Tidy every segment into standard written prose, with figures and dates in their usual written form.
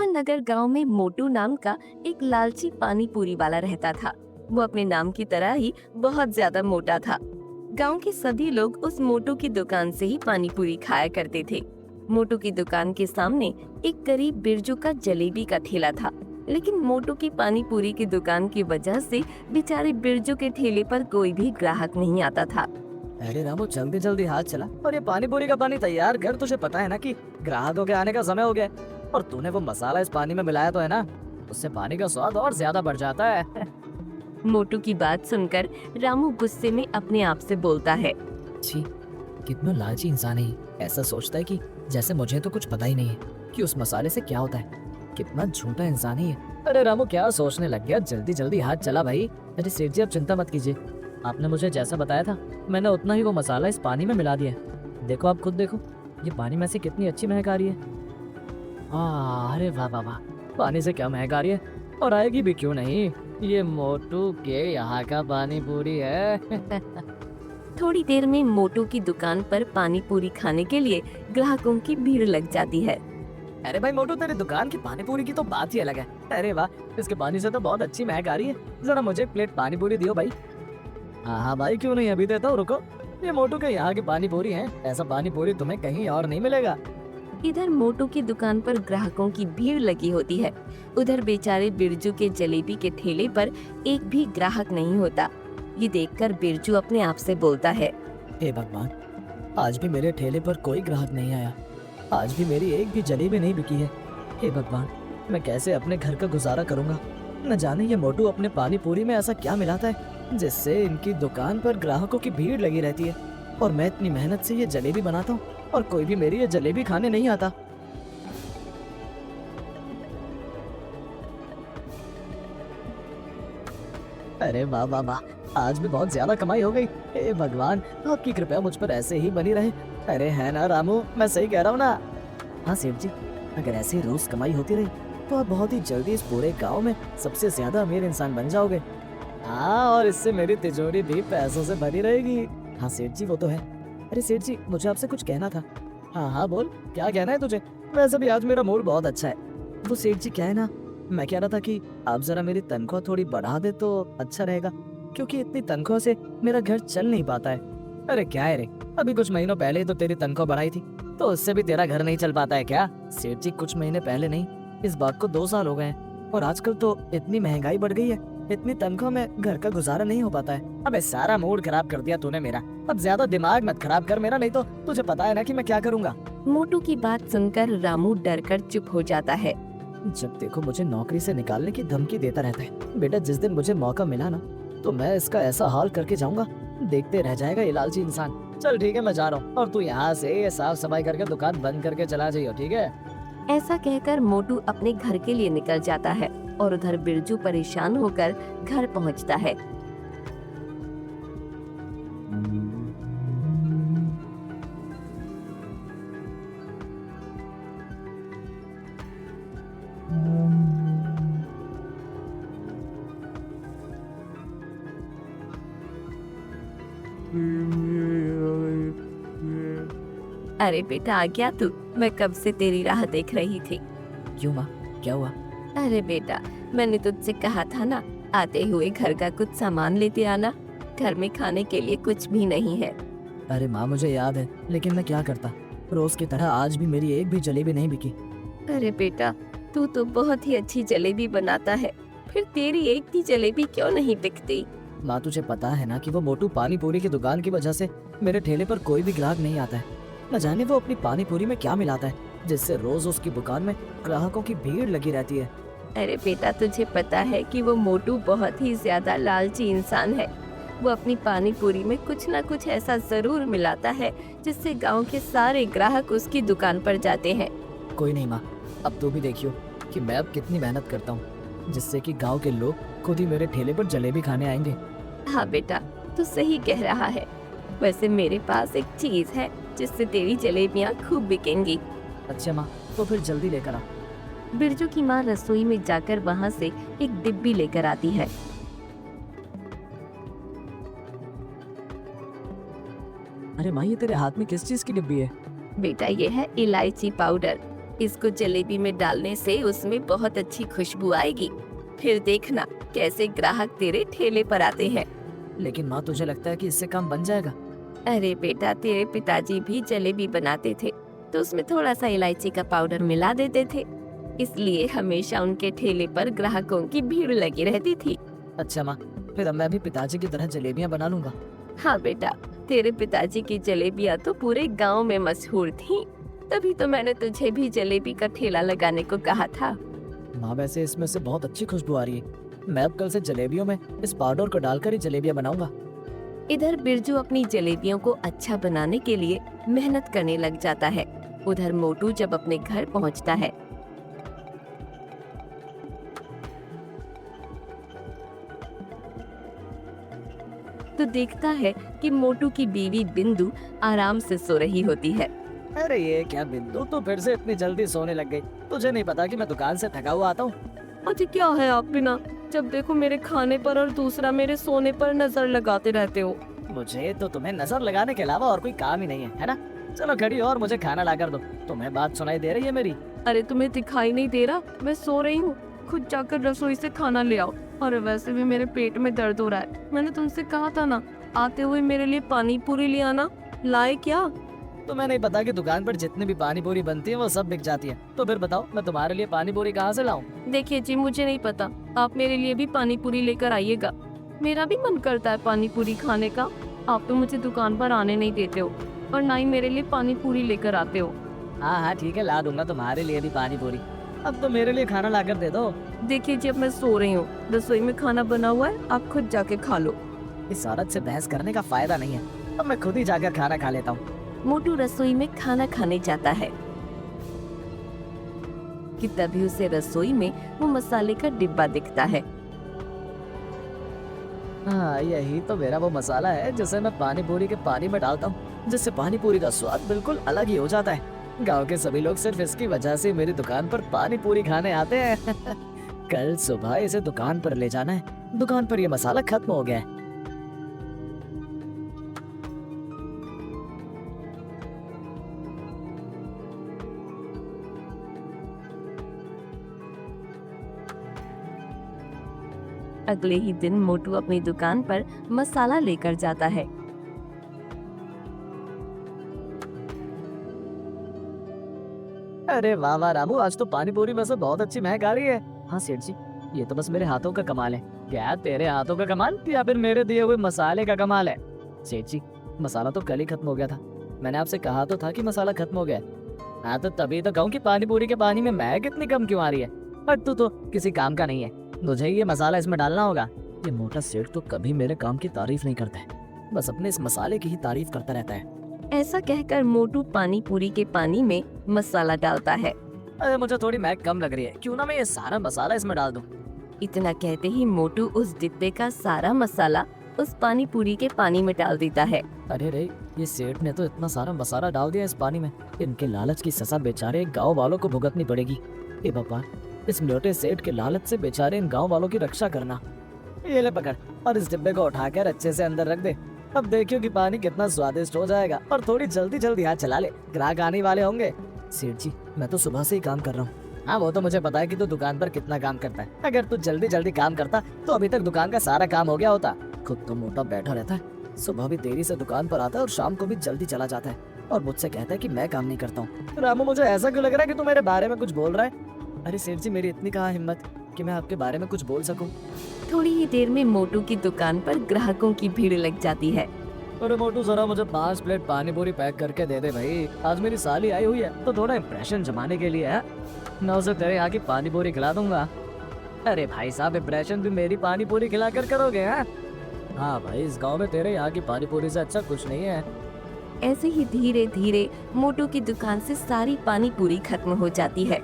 मोहन नगर गांव में मोटू नाम का एक लालची पानी पूरी वाला रहता था। वो अपने नाम की तरह ही बहुत ज्यादा मोटा था। गांव के सभी लोग उस मोटू की दुकान से ही पानी पूरी खाया करते थे। मोटू की दुकान के सामने एक गरीब बिरजू का जलेबी का ठेला था, लेकिन मोटू की पानी पूरी की दुकान की वजह से बेचारे बिरजू के ठेले पर कोई भी ग्राहक नहीं आता था। अरे रामू, जल्दी जल्दी हाथ चला और ये पानी पूरी का पानी तैयार कर। तुझे पता है ना कि ग्राहकों के आने का समय हो गया है। और तूने वो मसाला इस पानी में मिलाया तो है ना, उससे पानी का स्वाद और ज्यादा बढ़ जाता है। मोटू की बात सुनकर रामू गुस्से में अपने आप से बोलता है, छी, कितना लालची इंसान है ये। ऐसा सोचता है कि जैसे मुझे तो कुछ पता ही नहीं है कि उस मसाले से क्या होता है। कितना झूठा इंसान है ये। अरे रामू, क्या सोचने लग गया? जल्दी जल्दी हाथ चला भाई। अरे सेठ जी, आप चिंता मत कीजिए। आपने मुझे जैसा बताया था मैंने उतना ही वो मसाला इस पानी में मिला दिया है। देखो, आप खुद देखो, ये पानी में से कितनी अच्छी महक आ रही है। अरे वाह वाह वाह, पानी से क्या महक आ रही है, और आएगी भी क्यों नहीं। ये मोटू के यहाँ का पानी पूरी है। थोड़ी देर में मोटू की दुकान पर पानी पूरी खाने के लिए ग्राहकों की भीड़ लग जाती है। अरे भाई मोटू, तेरी दुकान की पानी पूरी की तो बात ही अलग है। अरे वाह, इसके पानी से तो बहुत अच्छी महक आ रही है। जरा मुझे एक प्लेट पानी पूरी दियो भाई। हाँ भाई, क्यों नहीं, अभी देता हूँ, रुको। ये मोटू के यहाँ की पानी पूरी है, ऐसा पानी पूरी तुम्हें कहीं और नहीं मिलेगा। इधर मोटू की दुकान पर ग्राहकों की भीड़ लगी होती है, उधर बेचारे बिरजू के जलेबी के ठेले पर एक भी ग्राहक नहीं होता। ये देखकर बिरजू अपने आप से बोलता है, हे भगवान, आज भी मेरे ठेले पर कोई ग्राहक नहीं आया। आज भी मेरी एक भी जलेबी नहीं बिकी है। हे भगवान, मैं कैसे अपने घर का गुजारा करूंगा। न जाने ये मोटू अपने पानी पूरी में ऐसा क्या मिलाता है जिससे इनकी दुकान पर ग्राहकों की भीड़ लगी रहती है, और मैं इतनी मेहनत से ये जलेबी बनाता हूँ और कोई भी मेरी ये जलेबी खाने नहीं आता। अरे वाह वाह वाह, आज भी बहुत ज्यादा कमाई हो गई। हे भगवान, आपकी कृपया मुझ पर ऐसे ही बनी रहे। अरे है ना रामू, मैं सही कह रहा हूँ ना? हाँ सेठ जी, अगर ऐसे ही रोज कमाई होती रही तो आप बहुत ही जल्दी इस पूरे गांव में सबसे ज्यादा अमीर इंसान बन जाओगे। हाँ, और इससे मेरी तिजोरी भी पैसों से भरी रहेगी। हाँ सेठ जी, वो तो है। अरे सेठ जी, मुझे आपसे कुछ कहना था। हाँ हाँ बोल, क्या कहना है तुझे? वैसे भी आज मेरा मूड बहुत अच्छा है। वो सेठ जी, क्या है ना, मैं कह रहा था कि आप जरा मेरी तनख्वाह थोड़ी बढ़ा दे तो अच्छा रहेगा, क्योंकि इतनी तनख्वाह से मेरा घर चल नहीं पाता है। अरे क्या है रे, अभी कुछ महीनों पहले ही तो तेरी तनख्वाह बढ़ाई थी, तो उससे भी तेरा घर नहीं चल पाता है क्या? सेठ जी, कुछ महीने पहले नहीं, इस बात को 2 साल हो गए हैं, और आजकल तो इतनी महंगाई बढ़ गई है, इतनी तनख्वाह में घर का गुजारा नहीं हो पाता है। अबे सारा मूड खराब कर दिया तूने मेरा। अब ज्यादा दिमाग मत खराब कर मेरा, नहीं तो तुझे पता है ना कि मैं क्या करूँगा। मोटू की बात सुनकर रामू डरकर चुप हो जाता है। जब देखो मुझे नौकरी से निकालने की धमकी देता रहता है। बेटा, जिस दिन मुझे मौका मिला ना, तो मैं इसका ऐसा हाल करके जाऊंगा, देखते रह जाएगा ये लालची इंसान। चल ठीक है, मैं जा रहा हूँ, और तू यहाँ से साफ सफाई करके दुकान बंद करके चला जाइयो, ठीक है? ऐसा कहकर मोटू अपने घर के लिए निकल जाता है, और उधर बिरजू परेशान होकर घर पहुंचता है। अरे बेटा, आ गया तू? मैं कब से तेरी राह देख रही थी। क्यों माँ, क्या हुआ? अरे बेटा, मैंने तुझसे कहा था ना, आते हुए घर का कुछ सामान लेते आना। घर में खाने के लिए कुछ भी नहीं है। अरे माँ, मुझे याद है, लेकिन मैं क्या करता, रोज की तरह आज भी मेरी एक भी जलेबी नहीं बिकी। अरे बेटा, तू तो बहुत ही अच्छी जलेबी बनाता है, फिर तेरी एक भी जलेबी क्यों नहीं बिकती? माँ, तुझे पता है ना कि वो मोटू पानी पूरी की दुकान की वजह से मेरे ठेले पर कोई भी ग्राहक नहीं आता है। न जाने वो अपनी पानी पूरी में क्या मिलाता है जिससे रोज उसकी दुकान में ग्राहकों की भीड़ लगी रहती है। अरे बेटा, तुझे पता है कि वो मोटू बहुत ही ज्यादा लालची इंसान है। वो अपनी पानी पूरी में कुछ न कुछ ऐसा जरूर मिलाता है जिससे गांव के सारे ग्राहक उसकी दुकान पर जाते हैं। कोई नहीं माँ, अब तो भी देखियो कि मैं अब कितनी मेहनत करता हूँ, जिससे कि गांव के लोग खुद ही मेरे ठेले पर जलेबी खाने आएंगे। हाँ बेटा, तू सही कह रहा है। वैसे मेरे पास एक चीज है जिससे तेरी जलेबियाँ खूब बिकेंगी। अच्छा माँ, तो फिर जल्दी लेकर आ। बिरजू की माँ रसोई में जाकर वहाँ से एक डिब्बी लेकर आती है। अरे माँ, ये तेरे हाथ में किस चीज की डिब्बी है? बेटा, ये है इलायची पाउडर। इसको जलेबी में डालने से उसमें बहुत अच्छी खुशबू आएगी। फिर देखना कैसे ग्राहक तेरे ठेले पर आते हैं। लेकिन माँ, तुझे लगता है कि इससे काम बन जाएगा? अरे बेटा, तेरे पिताजी भी जलेबी बनाते थे तो उसमें थोड़ा सा इलायची का पाउडर मिला देते थे, इसलिए हमेशा उनके ठेले पर ग्राहकों की भीड़ लगी रहती थी। अच्छा माँ, फिर अब मैं भी पिताजी की तरह जलेबियाँ बना लूंगा। हाँ बेटा, तेरे पिताजी की जलेबियाँ तो पूरे गांव में मशहूर थीं। तभी तो मैंने तुझे भी जलेबी का ठेला लगाने को कहा था। माँ, वैसे इसमें से बहुत अच्छी खुशबू आ रही है। मैं अब कल से जलेबियों में इस पाउडर को डालकर ही जलेबियाँ बनाऊंगा। इधर बिरजू अपनी जलेबियों को अच्छा बनाने के लिए मेहनत करने लग जाता है। उधर मोटू जब अपने घर पहुंचता है तो देखता है कि मोटू की बीवी बिंदु आराम से सो रही होती है। अरे ये क्या बिंदु, तू फिर से इतनी जल्दी सोने लग गई? तुझे नहीं पता कि मैं दुकान से थका हुआ आता हूँ? अजी क्या है आप बिना जब देखो मेरे खाने पर और दूसरा मेरे सोने पर नजर लगाते रहते हो। मुझे तो तुम्हें नजर लगाने के अलावा और कोई काम ही नहीं है ना? चलो खड़ी हो और मुझे खाना ला कर दो। तुम्हें बात सुनाई दे रही है मेरी? अरे तुम्हें दिखाई नहीं दे रहा? मैं सो रही हूँ, खुद जाकर रसोई से खाना ले आओ। और वैसे भी मेरे पेट में दर्द हो रहा है। मैंने तुमसे कहा था ना आते हुए मेरे लिए पानी पूरी ले आना। लाए क्या? तुम्हें नहीं पता कि दुकान पर जितनी भी पानी पूरी बनती है वो सब बिक जाती है? तो फिर बताओ मैं तुम्हारे लिए पानी पूरी कहाँ से लाऊं? देखिए जी, मुझे नहीं पता, आप मेरे लिए भी पानी पूरी लेकर आइएगा। मेरा भी मन करता है पानी पूरी खाने का। आप तो मुझे दुकान पर आने नहीं देते हो और ना ही मेरे लिए पानी पूरी लेकर आते हो। हाँ हाँ ठीक है, ला दूंगा तुम्हारे लिए भी पानी पूरी। अब तो मेरे लिए खाना ला कर दे दो। देखिए जी, अब मैं सो रही हूँ, रसोई में खाना बना हुआ है, आप खुद जाके खा लो। इस औरत से बहस करने का फायदा नहीं है, अब मैं खुद ही जाकर खाना खा लेता हूँ। मोटू रसोई में खाना खाने जाता है कि तभी उसे रसोई में वो मसाले का डिब्बा दिखता है। हाँ, यही तो मेरा वो मसाला है जिसे मैं पानी पूरी के पानी में डालता हूँ, जिससे पानी पूरी का स्वाद बिल्कुल अलग ही हो जाता है। गांव के सभी लोग सिर्फ इसकी वजह से मेरी दुकान पर पानी पूरी खाने आते हैं। कल सुबह इसे दुकान पर ले जाना है। दुकान पर ये मसाला खत्म हो गया है। अगले ही दिन मोटू अपनी दुकान पर मसाला लेकर जाता है। अरे वाह वाह रामू, आज तो पानी पूरी में से बहुत अच्छी महक आ रही है। हाँ सेठ जी, ये तो बस मेरे हाथों का कमाल है। क्या तेरे हाथों का कमाल या फिर मेरे दिए हुए मसाले का कमाल है? सेठ जी, मसाला तो कल ही खत्म हो गया था। मैंने आपसे कहा तो था कि मसाला खत्म हो गया है। हाँ तो तभी तो कहूँ कि पानी पूरी के पानी में महक इतनी कम क्यों आ रही है? पर तू तो किसी काम का नहीं है, तुझे ये मसाला इसमें डालना होगा। ये मोटा सेठ तो कभी मेरे काम की तारीफ नहीं करता है, बस अपने इस मसाले की ही तारीफ करता रहता है। ऐसा कहकर मोटू पानी पूरी के पानी में मसाला डालता है। अरे मुझे थोड़ी महक कम लग रही है, क्यों ना मैं ये सारा मसाला इसमें डाल दूं? इतना कहते ही मोटू उस डिब्बे का सारा मसाला उस पानी पूरी के पानी में डाल देता है। अरे रे, ये सेठ ने तो इतना सारा मसाला डाल दिया इस पानी में। इनके लालच की सजा बेचारे गांव वालों को भुगतनी पड़ेगी। ए भगवान, इस मोटे सेठ के लालच से बेचारे इन गांव वालों की रक्षा करना। ये ले पकड़ और इस डिब्बे को उठाकर अच्छे से अंदर रख दे। अब देखियो कि पानी कितना स्वादिष्ट हो जाएगा। और थोड़ी जल्दी जल्दी हाथ चला ले, ग्राहक आने वाले होंगे। सेठ जी, मैं तो सुबह से ही काम कर रहा हूँ। हाँ वो तो मुझे पता है कि तू दुकान पर कितना काम करता है। अगर तू जल्दी जल्दी काम करता तो अभी तक दुकान का सारा काम हो गया होता। खुद तो मोटा बैठा रहता है, सुबह भी देरी से दुकान पर आता है और शाम को भी जल्दी चला जाता है और मुझसे कहता है कि मैं काम नहीं करता हूँ। रामू, मुझे ऐसा क्यों लग रहा है कि तू मेरे बारे में कुछ बोल रहा है? अरे सेठ जी, मेरी इतनी कहाँ हिम्मत कि मैं आपके बारे में कुछ बोल सकूं। थोड़ी ही देर में मोटू की दुकान पर ग्राहकों की भीड़ लग जाती है। अरे मोटू, जरा मुझे 5 प्लेट पानी पूरी पैक करके दे दे भाई। आज मेरी साली आई हुई है तो थोड़ा इम्प्रेशन जमाने के लिए है। मैं उसे तेरे यहाँ की पानी पूरी खिला दूंगा। अरे भाई साहब, इम्प्रेशन भी मेरी पानी पूरी खिला कर करोगे? हाँ भाई, इस गांव में तेरे यहाँ की पानी पूरी से अच्छा कुछ नहीं है। ऐसे ही धीरे धीरे मोटू की दुकान से सारी पानी पूरी खत्म हो जाती है।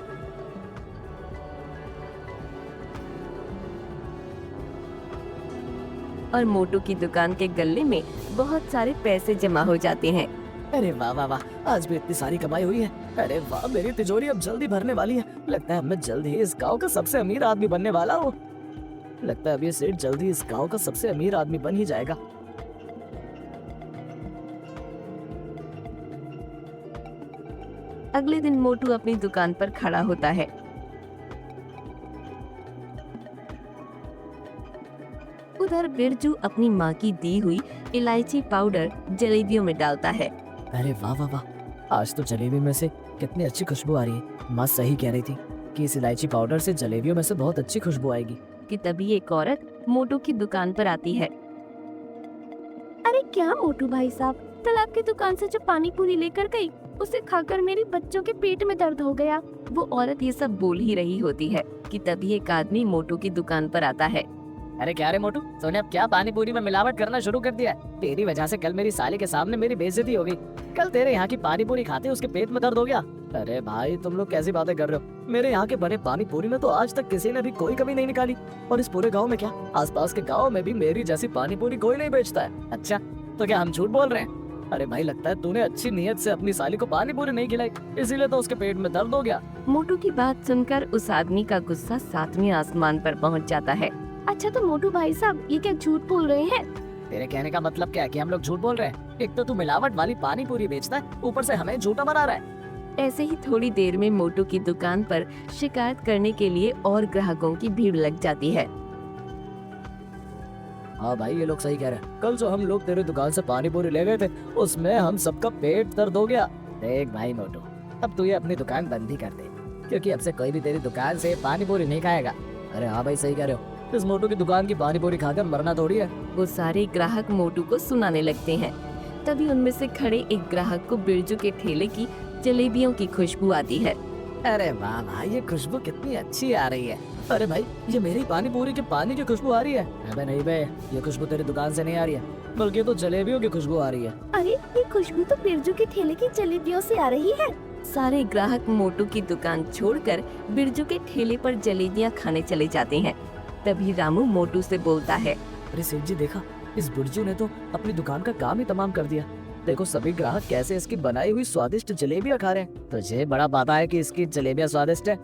और मोटू की दुकान के गल्ले में बहुत सारे पैसे जमा हो जाते हैं। अरे वाह वाह वाह, आज भी इतनी सारी कमाई हुई है। अरे वाह, मेरी तिजोरी अब जल्दी भरने वाली है। लगता है अब मैं जल्द ही इस गांव का सबसे अमीर आदमी बनने वाला हूँ। लगता है अब ये सेठ जल्दी इस गांव का सबसे अमीर आदमी बन ही जाएगा। अगले दिन मोटू अपनी दुकान पर खड़ा होता है। उधर बिरजू अपनी माँ की दी हुई इलायची पाउडर जलेबियों में डालता है। अरे वाह वाह वाह, आज तो जलेबी में से कितनी अच्छी खुशबू आ रही है। माँ सही कह रही थी कि इस इलायची पाउडर से जलेबियों में से बहुत अच्छी खुशबू आएगी। कि तभी एक औरत मोटू की दुकान पर आती है। अरे क्या मोटू भाई साहब, कल आपकी दुकान से जो पानी पूरी लेकर गई उसे खाकर मेरे बच्चों के पेट में दर्द हो गया। वो औरत ये सब बोल ही रही होती है कि तभी एक आदमी मोटू की दुकान पर आता है। अरे क्या रे मोटू, तूने अब क्या पानी पूरी में मिलावट करना शुरू कर दिया है? तेरी वजह से कल मेरी साली के सामने मेरी बेइज्जती हो गई। कल तेरे यहाँ की पानी पूरी खाते उसके पेट में दर्द हो गया। अरे भाई तुम लोग कैसी बातें कर रहे हो? मेरे यहाँ के बने पानी पूरी में तो आज तक किसी ने भी कोई कमी नहीं निकाली। और इस पूरे गाँव में क्या, आसपास के गाँव में भी मेरी जैसी पानी पूरी कोई नहीं बेचता है। अच्छा, तो क्या हम झूठ बोल रहे हैं? अरे भाई लगता है तूने अच्छी नीयत से अपनी साली को पानी पूरी नहीं खिलाई, इसीलिए तो उसके पेट में दर्द हो गया। मोटू की बात सुनकर उस आदमी का गुस्सा सातवें आसमान पर पहुंच जाता है। अच्छा तो मोटू भाई साहब, ये क्या झूठ बोल रहे हैं? तेरे कहने का मतलब क्या है कि हम लोग झूठ बोल रहे हैं? एक तो तू मिलावट वाली पानी पूरी बेचता है, ऊपर से हमें झूठा बना रहा है। ऐसे ही थोड़ी देर में मोटू की दुकान पर शिकायत करने के लिए और ग्राहकों की भीड़ लग जाती है। हाँ भाई, ये लोग सही कह रहे हैं। कल जो हम लोग तेरे दुकान से पानी पूरी ले गए थे उसमें हम सबका पेट दर्द हो गया। देख भाई मोटू, अब तू ये अपनी दुकान बंद ही कर दे, क्योंकि अब से कोई भी तेरी दुकान से पानी पूरी नहीं खाएगा। अरे हाँ भाई सही कह रहे हो, इस मोटू की दुकान की पानी पूरी खाकर मरना थोड़ी है। वो सारे ग्राहक मोटू को सुनाने लगते हैं। तभी उनमें से खड़े एक ग्राहक को बिरजू के ठेले की जलेबियों की खुशबू आती है। अरे वाह भाई, ये खुशबू कितनी अच्छी आ रही है। अरे भाई, ये मेरी पानी पूरी के पानी की खुशबू आ रही है। अबे नहीं बे, ये खुशबू तेरी दुकान से नहीं आ रही है, बल्कि तो जलेबियों की खुशबू आ रही है। अरे ये खुशबू तो बिरजू के ठेले की जलेबियों से आ रही है। सारे ग्राहक मोटू की दुकान छोड़कर बिरजू के ठेले पर जलेबियां खाने चले जाते हैं। तभी रामू मोटू से बोलता है। अरे सेठ जी देखा, इस बिरजू ने तो अपनी दुकान का काम ही तमाम कर दिया। देखो सभी ग्राहक कैसे इसकी बनाई हुई स्वादिष्ट जलेबियां खा रहे हैं। तुझे बड़ा पता है कि इसकी जलेबियां स्वादिष्ट है।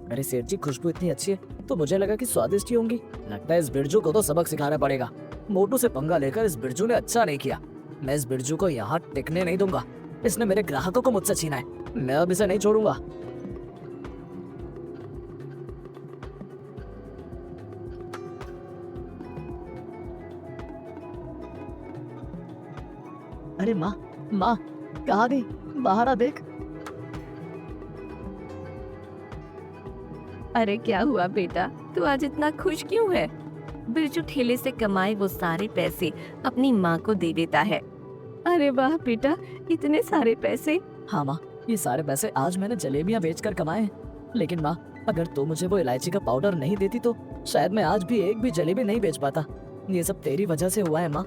अरे सेठ जी, खुशबू इतनी अच्छी है तो मुझे लगा कि स्वादिष्ट ही होंगी। लगता है इस बिरजू को तो सबक सिखाना पड़ेगा। मोटू से पंगा लेकर इस बिरजू ने अच्छा नहीं किया। मैं इस बिरजू को यहाँ टिकने नहीं दूंगा। इसने मेरे ग्राहकों को मुझसे छीना है, मैं अब इसे नहीं छोड़ूंगा। अरे माँ, माँ कहाँ गई? बाहर आ देख। अरे क्या हुआ बेटा, तू आज इतना खुश क्यों है? बिरजू ठेले से कमाए वो सारे पैसे अपनी माँ को दे देता है। अरे वाह बेटा, इतने सारे पैसे। हाँ माँ, ये सारे पैसे आज मैंने जलेबियाँ बेचकर कमाए हैं। लेकिन माँ, अगर तू मुझे वो इलायची का पाउडर नहीं देती तो शायद मैं आज भी एक भी जलेबी नहीं बेच पाता। ये सब तेरी वजह से हुआ है माँ।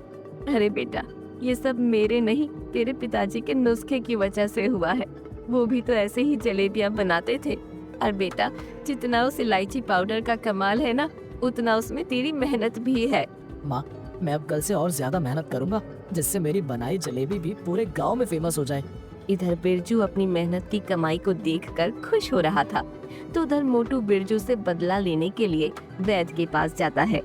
अरे बेटा, ये सब मेरे नहीं, तेरे पिताजी के नुस्खे की वजह से हुआ है। वो भी तो ऐसे ही जलेबियाँ बनाते थे। और बेटा, जितना उस इलायची पाउडर का कमाल है ना, उतना उसमें तेरी मेहनत भी है। माँ, मैं अब कल से और ज्यादा मेहनत करूंगा, जिससे मेरी बनाई जलेबी भी पूरे गांव में फेमस हो जाए। इधर बिरजू अपनी मेहनत की कमाई को देखकर खुश हो रहा था, तो उधर मोटू बिरजू से बदला लेने के लिए वैद्य के पास जाता है।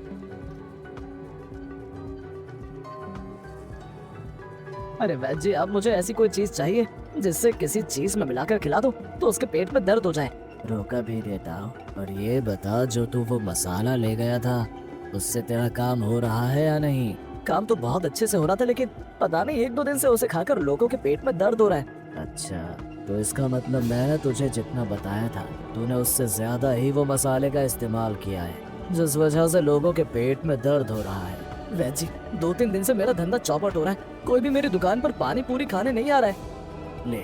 अरे वैद्य जी, अब मुझे ऐसी कोई चीज चाहिए जिससे किसी चीज में मिलाकर खिला दो तो उसके पेट में दर्द हो जाए। रोका भी देता हूँ। और ये बता, जो तू वो मसाला ले गया था उससे तेरा काम हो रहा है या नहीं? काम तो बहुत अच्छे से हो रहा था, लेकिन पता नहीं 1-2 दिन से उसे खाकर लोगों के पेट में दर्द हो रहा है। अच्छा, तो इसका मतलब मैंने तुझे जितना बताया था तूने उससे ज्यादा ही वो मसाले का इस्तेमाल किया है, जिस वजह से लोगों के पेट में दर्द हो रहा है। वैद्य जी, 2-3 दिन से मेरा धंधा चौपट हो रहा है, कोई भी मेरी दुकान पर पानी पूरी खाने नहीं आ रहा है। ले,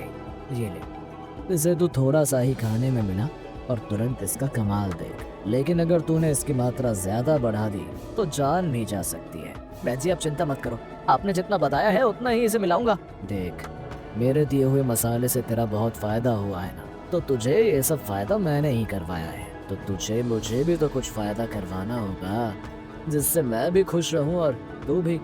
ये ले, इसे तू थोड़ा सा ही खाने में मिला और तुरंत इसका कमाल देख। लेकिन अगर तूने इसकी मात्रा ज्यादा बढ़ा दी तो जान भी जा सकती है। वैद्य जी, आप चिंता मत करो, आपने जितना बताया है उतना ही इसे मिलाऊंगा। देख, मेरे दिए हुए मसाले से तेरा बहुत फायदा हुआ है ना, तो तुझे ये सब फायदा मैंने ही करवाया है, तो तुझे मुझे भी तो कुछ फायदा करवाना होगा, जिससे मैं भी खुश रहूं और तू भी।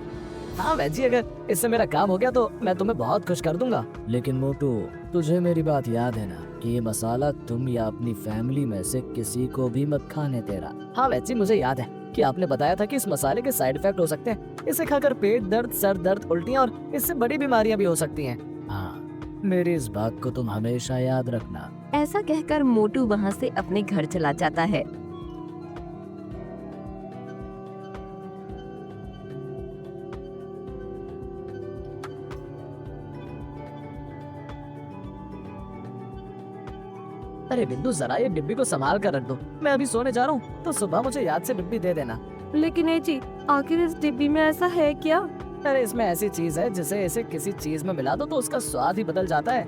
हाँ वैद्य जी, अगर इससे मेरा काम हो गया तो मैं तुम्हें बहुत खुश कर दूंगा। लेकिन मोटू, तुझे मेरी बात याद है ना कि ये मसाला तुम या अपनी फैमिली में से किसी को भी मत खाने तेरा। हाँ वैद्य जी, मुझे याद है कि आपने बताया था कि इस मसाले के साइड इफेक्ट हो सकते हैं। इसे खाकर पेट दर्द, सर दर्द, उल्टियाँ और इससे बड़ी बीमारियां भी हो सकती हैं। हाँ, मेरी इस बात को तुम हमेशा याद रखना। ऐसा कहकर मोटू वहाँ से अपने घर चला जाता है। अरे बिंदु, जरा ये डिब्बी को संभाल कर रख दो। मैं अभी सोने जा रहा हूँ, तो सुबह मुझे याद से डिब्बी दे देना। लेकिन ए जी, आखिर इस डिब्बी में ऐसा है क्या? अरे इसमें ऐसी चीज है जिसे इसे किसी चीज में मिला दो तो उसका स्वाद ही बदल जाता है।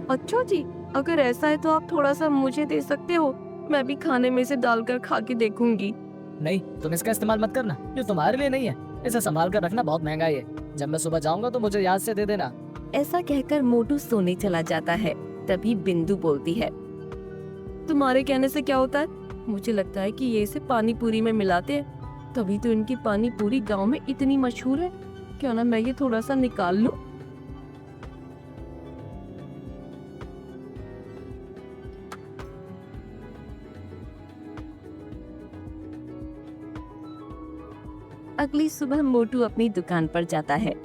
अच्छा जी, अगर ऐसा है तो आप थोड़ा सा मुझे दे सकते हो, मैं भी खाने में से डालकर खा के देखूंगी। नहीं, तुम इसका इस्तेमाल मत करना, ये तुम्हारे लिए नहीं है। इसे संभाल कर रखना, बहुत महंगा है। जब मैं सुबह जाऊंगा तो मुझे याद से दे देना। ऐसा कहकर मोटू सोने चला जाता है। तभी बिंदु बोलती है, तुम्हारे कहने से क्या होता है? मुझे लगता है कि ये इसे पानी पूरी में मिलाते हैं, तभी तो इनकी पानी पूरी गांव में इतनी मशहूर है। क्यों ना मैं ये थोड़ा सा निकाल लूं? अगली सुबह मोटू अपनी दुकान पर जाता है।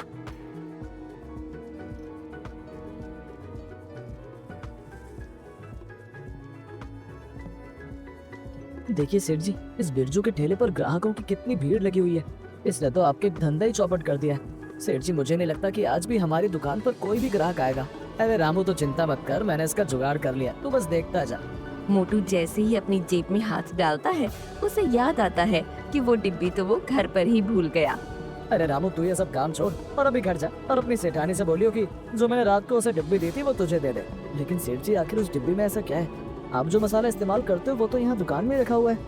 देखिए सेठ जी, इस बिरजू के ठेले पर ग्राहकों की कितनी भीड़ लगी हुई है। इसने तो आपके धंधा ही चौपट कर दिया है। सेठ जी, मुझे नहीं लगता कि आज भी हमारी दुकान पर कोई भी ग्राहक आएगा। अरे रामू, तो चिंता मत कर, मैंने इसका जुगाड़ कर लिया, तू बस देखता जा। मोटू जैसे ही अपनी जेब में हाथ डालता है, उसे याद आता है कि वो डिब्बी तो वो घर पर ही भूल गया। अरे रामू, तू ये सब काम छोड़ और अभी घर जा और अपनी सेठानी से बोलियो कि जो मैंने रात को उसे डिब्बी दी थी वो तुझे दे दे। लेकिन सेठ जी, आखिर उस डिब्बी में ऐसा क्या है? आप जो मसाला इस्तेमाल करते हो वो तो यहाँ दुकान में रखा हुआ है।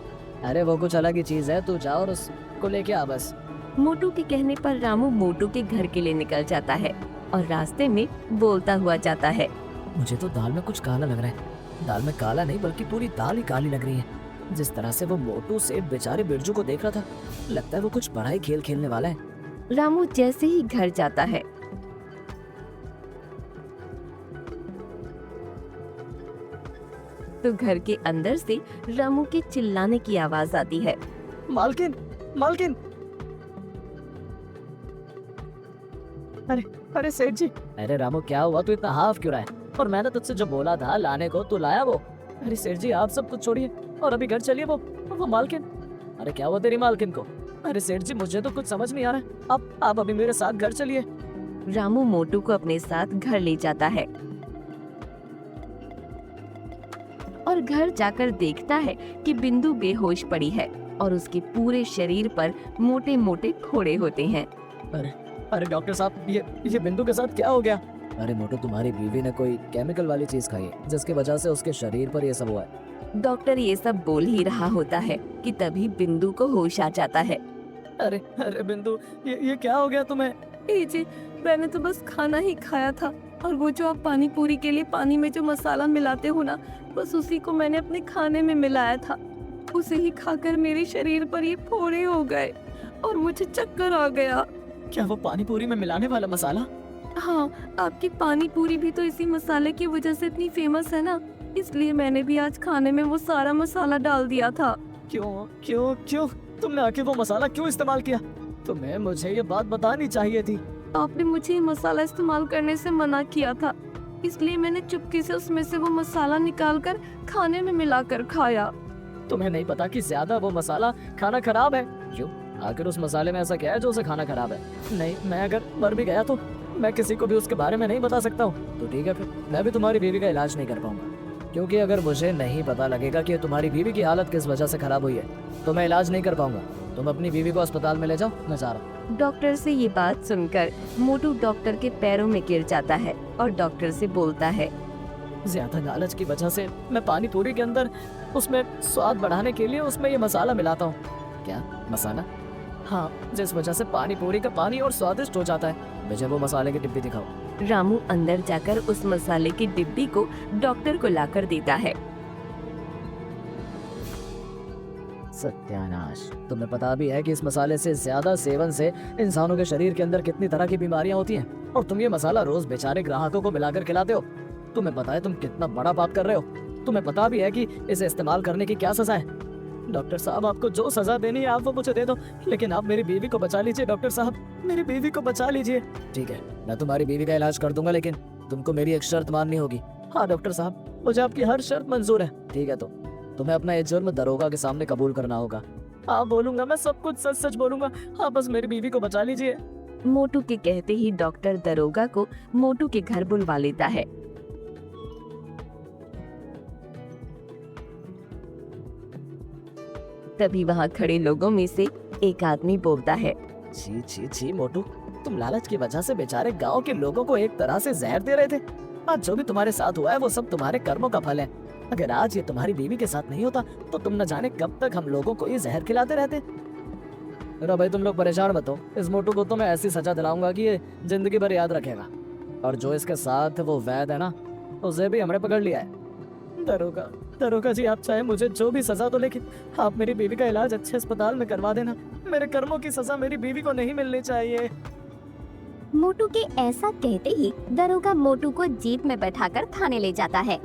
अरे वो कुछ अलग ही चीज है, तू जा और उसको लेके आ बस। मोटू के कहने पर रामू मोटू के घर के लिए निकल जाता है और रास्ते में बोलता हुआ जाता है, मुझे तो दाल में कुछ काला लग रहा है। दाल में काला नहीं बल्कि पूरी दाल ही काली लग रही है। जिस तरह से वो मोटू सेठ बेचारे बिरजू को देख रहा था, लगता है वो कुछ बड़ा ही खेल खेलने वाला है। रामू जैसे ही घर जाता है, तो घर के अंदर से रामू के चिल्लाने की आवाज आती है। मालकिन, मालकिन! अरे अरे सेठ जी! अरे रामू, क्या हुआ? तू इतना हाफ क्यों रहा है? और मैंने तुझसे जो बोला था लाने को, तू लाया वो? अरे सेठ जी, आप सब कुछ छोड़िए और अभी घर चलिए। वो मालकिन! अरे क्या हुआ तेरी मालकिन को? अरे सेठ जी, मुझे तो कुछ समझ नहीं आ रहा है। आप अभी मेरे साथ घर चलिए। रामू मोटू को अपने साथ घर ले जाता है और घर जाकर देखता है कि बिंदु बेहोश पड़ी है और उसके पूरे शरीर पर मोटे मोटे फोड़े होते हैं। अरे डॉक्टर साहब, ये बिंदु के साथ क्या हो गया? अरे मोटू, तुम्हारी बीवी ने कोई केमिकल वाली चीज खाई है जिसकी वजह से उसके शरीर पर ये सब हुआ है। डॉक्टर ये सब बोल ही रहा होता है कि तभी बिंदु को होश आ जाता है। अरे अरे बिंदु, ये क्या हो गया तुम्हें? जी, मैंने तो बस खाना ही खाया था और वो जो आप पानी पूरी के लिए पानी में जो मसाला मिलाते हो ना, बस उसी को मैंने अपने खाने में मिलाया था। उसे ही खाकर मेरे शरीर पर ये फोड़े हो गए और मुझे चक्कर आ गया। क्या वो पानी पूरी में मिलाने वाला मसाला? हाँ, आपकी पानी पूरी भी तो इसी मसाले की वजह से इतनी फेमस है ना, इसलिए मैंने भी आज खाने में वो सारा मसाला डाल दिया था। क्यों क्यों क्यों तुमने आखिर वो मसाला क्यों इस्तेमाल किया? तुम्हें मुझे ये बात बतानी चाहिए थी। आपने मुझे ये मसाला इस्तेमाल करने से मना किया था, इसलिए मैंने चुपके से उसमें से वो मसाला निकालकर खाने में मिलाकर खाया। तुम्हें नहीं पता कि ज्यादा वो मसाला खाना खराब है? क्यों? आखिर उस मसाले में ऐसा क्या है जो उसे खाना खराब है? नहीं, मैं अगर मर भी गया तो मैं किसी को भी उसके बारे में नहीं बता सकता हूँ। तो ठीक है, फिर मैं भी तुम्हारी बीवी का इलाज नहीं कर पाऊंगा, क्योंकि अगर मुझे नहीं पता लगेगा कि तुम्हारी बीवी की हालत किस वजह से खराब हुई है तो मैं इलाज नहीं कर पाऊंगा। तुम अपनी बीवी को अस्पताल में ले जाओ, मैं जा रहा हूँ। डॉक्टर से ये बात सुनकर मोटू डॉक्टर के पैरों में गिर जाता है और डॉक्टर से बोलता है, ज्यादा लालच की वजह से मैं पानी पूरी के अंदर उसमें स्वाद बढ़ाने के लिए उसमें ये मसाला मिलाता हूँ। क्या मसाला? हाँ, जिस वजह से पानी पूरी का पानी और स्वादिष्ट हो जाता है। मुझे वो मसाले की डिब्बी दिखाओ। रामू अंदर जाकर उस मसाले की डिब्बी को डॉक्टर को लाकर देता है। सत्यानाश! तुम्हें पता भी है कि इस मसाले से ज्यादा सेवन से इंसानों के शरीर के अंदर कितनी तरह की बीमारियां होती हैं, और तुम ये मसाला रोज बेचारे ग्राहकों को मिलाकर खिलाते हो। तुम्हें पता है तुम कितना बड़ा पाप कर रहे हो? तुम्हें पता भी है कि इसे इस्तेमाल करने की क्या सजा है? डॉक्टर साहब, आपको जो सजा देनी है आप वो मुझे दे दो, लेकिन आप मेरी बीवी को बचा लीजिए। डॉक्टर साहब, मेरी बीवी को बचा लीजिए। ठीक है, मैं तुम्हारी बीवी का इलाज कर दूंगा, लेकिन तुमको मेरी एक शर्त माननी होगी। हाँ डॉक्टर साहब, मुझे आपकी हर शर्त मंजूर है। ठीक है तो तुम्हें अपना ये जुर्म दरोगा के सामने कबूल करना होगा। हाँ बोलूंगा, मैं सब कुछ सच सच बोलूंगा। हाँ बस मेरी बीवी को बचा लीजिए। मोटू के कहते ही डॉक्टर दरोगा को मोटू के घर बुलवा लेता है। तभी वहाँ खड़े लोगों में से एक आदमी बोलता है, छी छी छी मोटू, तुम लालच की वजह से बेचारे गांव के लोगों को एक तरह से जहर दे रहे थे। आज जो भी तुम्हारे साथ हुआ है वो सब तुम्हारे कर्मों का फल है। अगर आज ये तुम्हारी बीवी के साथ नहीं होता तो तुम न जाने कब तक हम लोगों को ये जहर खिलाते रहते। अरे भाई तुम लोग परेशान मत हो, इस मोटू को तो मैं ऐसी सजा दिलाऊंगा कि ये जिंदगी भर याद रखेगा। और जो इसके साथ वो वैद है ना, उसे भी हमने पकड़ लिया है। दरोगा दरोगा जी, आप चाहे मुझे जो भी सजा दो, लेकिन आप मेरी बीवी का इलाज अच्छे अस्पताल में करवा देना। मेरे कर्मों की सजा मेरी बीवी को नहीं मिलनी चाहिए। मोटू के ऐसा कहते ही दरोगा मोटू को जीप में बैठाकर थाने ले जाता है।